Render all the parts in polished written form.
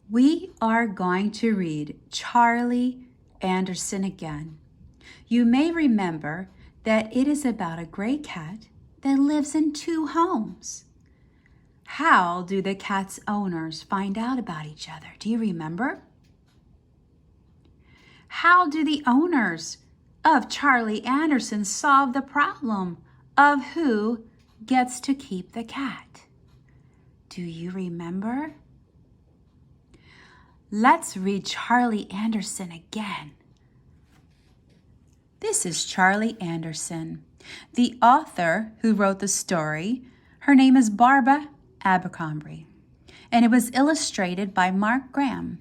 We are going to read Charlie Anderson again. You may remember that it is about a gray cat that lives in two homes. How do the cat's owners find out about each other? Do you remember? How do the owners of Charlie Anderson solve the problem of who gets to keep the cat? Do you remember? Let's read Charlie Anderson again. This is Charlie Anderson. The author who wrote the story, her name is Barbara Abercrombie, and it was illustrated by Mark Graham.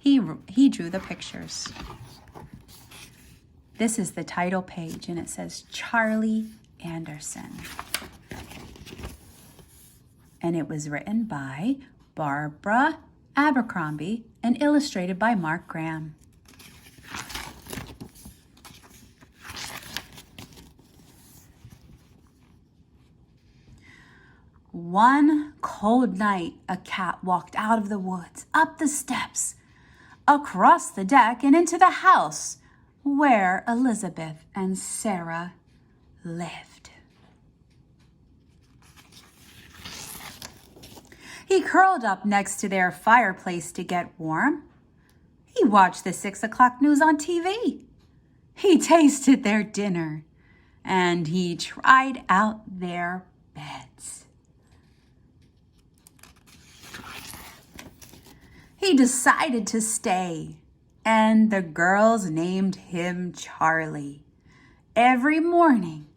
He drew the pictures. This is the title page, and it says Charlie Anderson. And it was written by Barbara Abercrombie and illustrated by Mark Graham. One cold night, a cat walked out of the woods, up the steps, across the deck, and into the house where Elizabeth and Sarah lived. He curled up next to their fireplace to get warm. He watched the 6 o'clock news on TV. He tasted their dinner, and he tried out their beds. He decided to stay, and the girls named him Charlie. Every morning,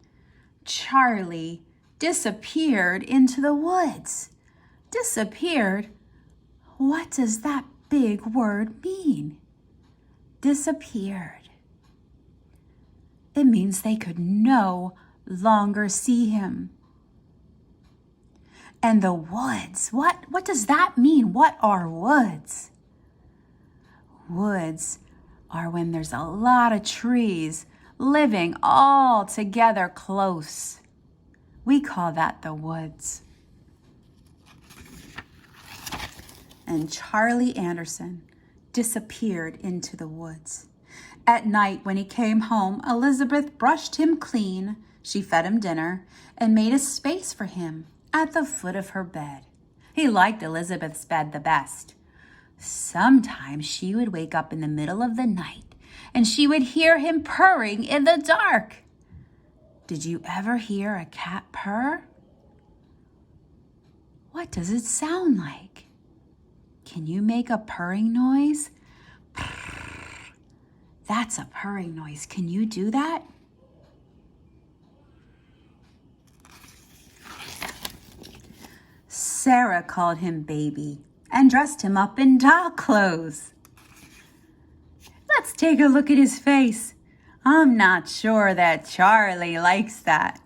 Charlie disappeared into the woods. Disappeared? What does that big word mean? Disappeared. It means they could no longer see him. And the woods, what does that mean? What are woods? Woods are when there's a lot of trees living all together close. We call that the woods. And Charlie Anderson disappeared into the woods. At night, when he came home, Elizabeth brushed him clean. She fed him dinner and made a space for him at the foot of her bed. He liked Elizabeth's bed the best. Sometimes she would wake up in the middle of the night and she would hear him purring in the dark. Did you ever hear a cat purr? What does it sound like? Can you make a purring noise? That's a purring noise. Can you do that? Sarah called him baby and dressed him up in doll clothes. Let's take a look at his face. I'm not sure that Charlie likes that.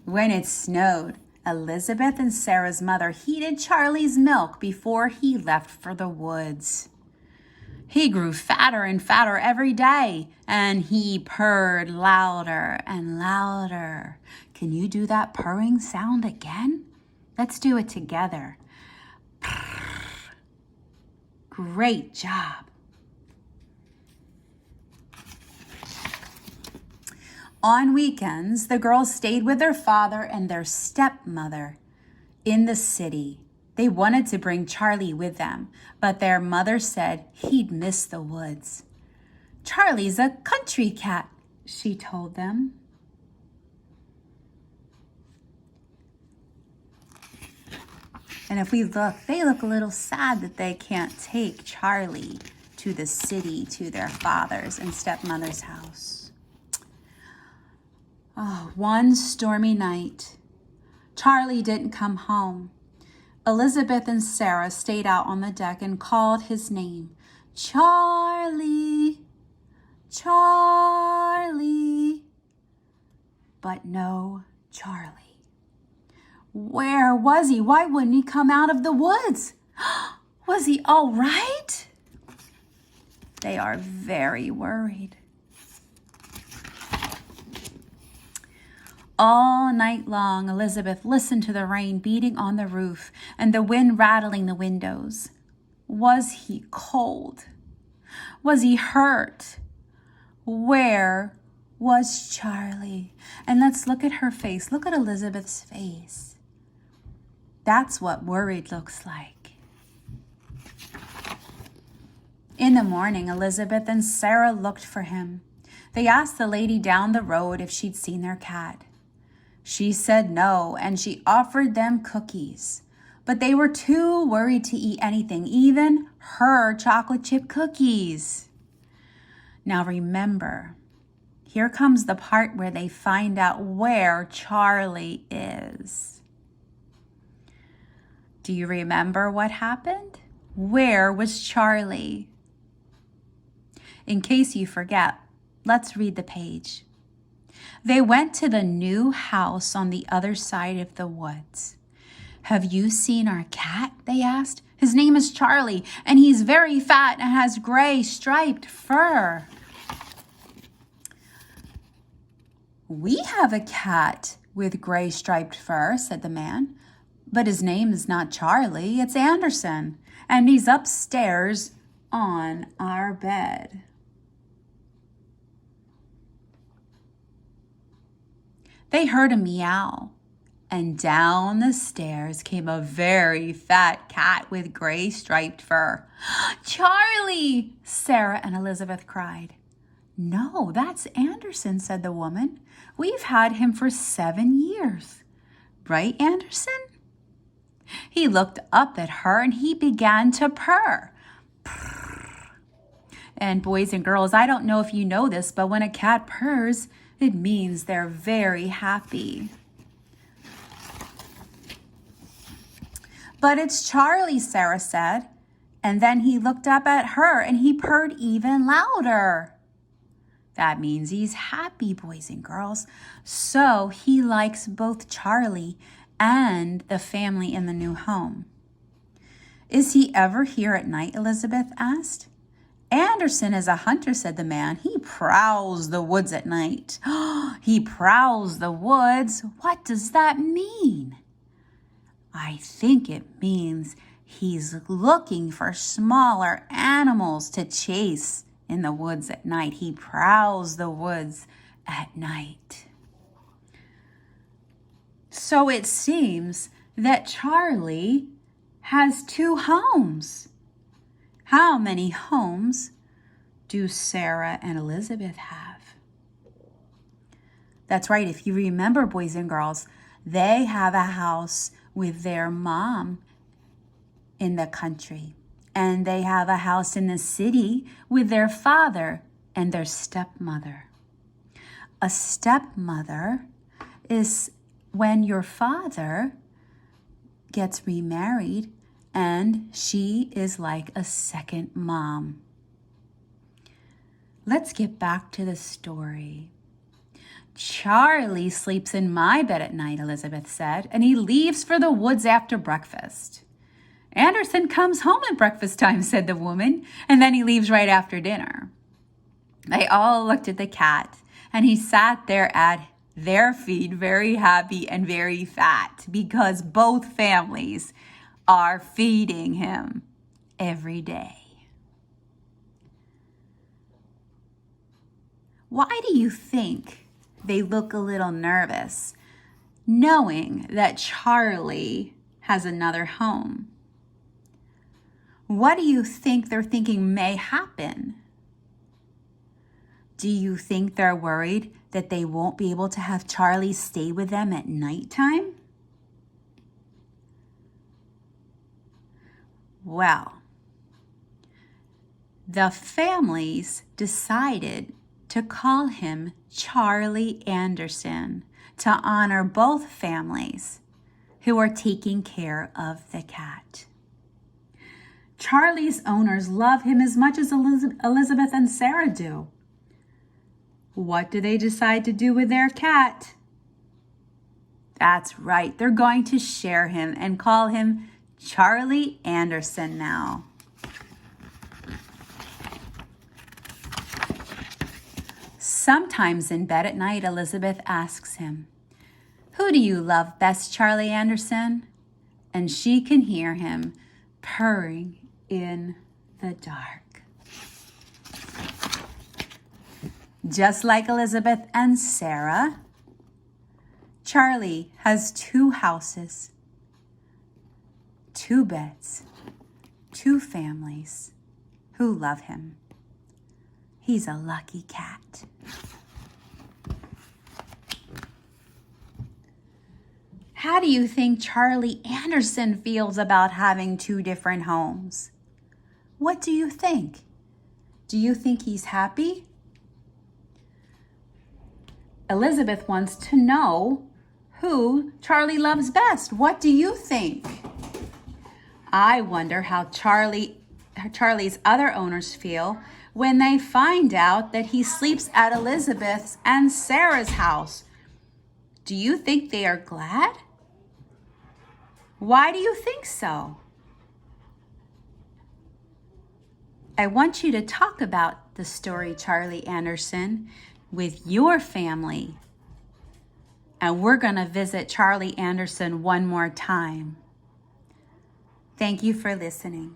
When it snowed, Elizabeth and Sarah's mother heated Charlie's milk before he left for the woods. He grew fatter and fatter every day, and he purred louder and louder. Can you do that purring sound again? Let's do it together. Great job. On weekends, the girls stayed with their father and their stepmother in the city. They wanted to bring Charlie with them, but their mother said he'd miss the woods. Charlie's a country cat, she told them. And if we look, they look a little sad that they can't take Charlie to the city, to their father's and stepmother's house. Oh, one stormy night, Charlie didn't come home. Elizabeth and Sarah stayed out on the deck and called his name. Charlie, Charlie. But no Charlie. Where was he? Why wouldn't he come out of the woods? Was he all right? They are very worried. All night long, Elizabeth listened to the rain beating on the roof and the wind rattling the windows. Was he cold? Was he hurt? Where was Charlie? And let's look at her face. Look at Elizabeth's face. That's what worried looks like. In the morning, Elizabeth and Sarah looked for him. They asked the lady down the road if she'd seen their cat. She said no, and she offered them cookies. But they were too worried to eat anything, even her chocolate chip cookies. Now remember, here comes the part where they find out where Charlie is. Do you remember what happened? Where was Charlie? In case you forget, let's read the page. They went to the new house on the other side of the woods. Have you seen our cat? They asked. His name is Charlie, and he's very fat and has gray striped fur. We have a cat with gray striped fur, said the man. But his name is not Charlie, it's Anderson, and he's upstairs on our bed. They heard a meow, and down the stairs came a very fat cat with gray striped fur. Charlie! Sarah and Elizabeth cried. No, that's Anderson, said the woman. We've had him for 7 years. Right, Anderson? He looked up at her and he began to purr. And boys and girls, I don't know if you know this, but when a cat purrs, it means they're very happy. But it's Charlie, Sarah said. And then he looked up at her and he purred even louder. That means he's happy, boys and girls. So he likes both Charlie and the family in the new home. Is he ever here at night? Elizabeth asked. Anderson is a hunter, said the man. He prowls the woods at night. He prowls the woods? What does that mean? I think it means he's looking for smaller animals to chase in the woods at night. He prowls the woods at night. So it seems that Charlie has 2 homes. How many homes do Sarah and Elizabeth have? That's right. If you remember, boys and girls, they have a house with their mom in the country. And they have a house in the city with their father and their stepmother. A stepmother is when your father gets remarried and she is like a second mom. Let's get back to the story. Charlie sleeps in my bed at night, Elizabeth said, and he leaves for the woods after breakfast. Anderson comes home at breakfast time, said the woman, and then he leaves right after dinner. They all looked at the cat, and he sat there at their feet, very happy and very fat, because both families are feeding him every day. Why do you think they look a little nervous, knowing that Charlie has another home? What do you think they're thinking may happen? Do you think they're worried that they won't be able to have Charlie stay with them at nighttime? Well, the families decided to call him Charlie Anderson to honor both families who are taking care of the cat. Charlie's owners love him as much as Elizabeth and Sarah do. What do they decide to do with their cat? That's right, they're going to share him and call him Charlie Anderson now. Sometimes in bed at night, Elizabeth asks him, Who do you love best, Charlie Anderson? And she can hear him purring in the dark. Just like Elizabeth and Sarah, Charlie has 2 houses, 2 beds, 2 families who love him. He's a lucky cat. How do you think Charlie Anderson feels about having 2 different homes? What do you think? Do you think he's happy? Elizabeth wants to know who Charlie loves best. What do you think? I wonder how Charlie's other owners feel when they find out that he sleeps at Elizabeth's and Sarah's house. Do you think they are glad? Why do you think so? I want you to talk about the story, Charlie Anderson, with your family. And we're going to visit Charlie Anderson one more time. Thank you for listening.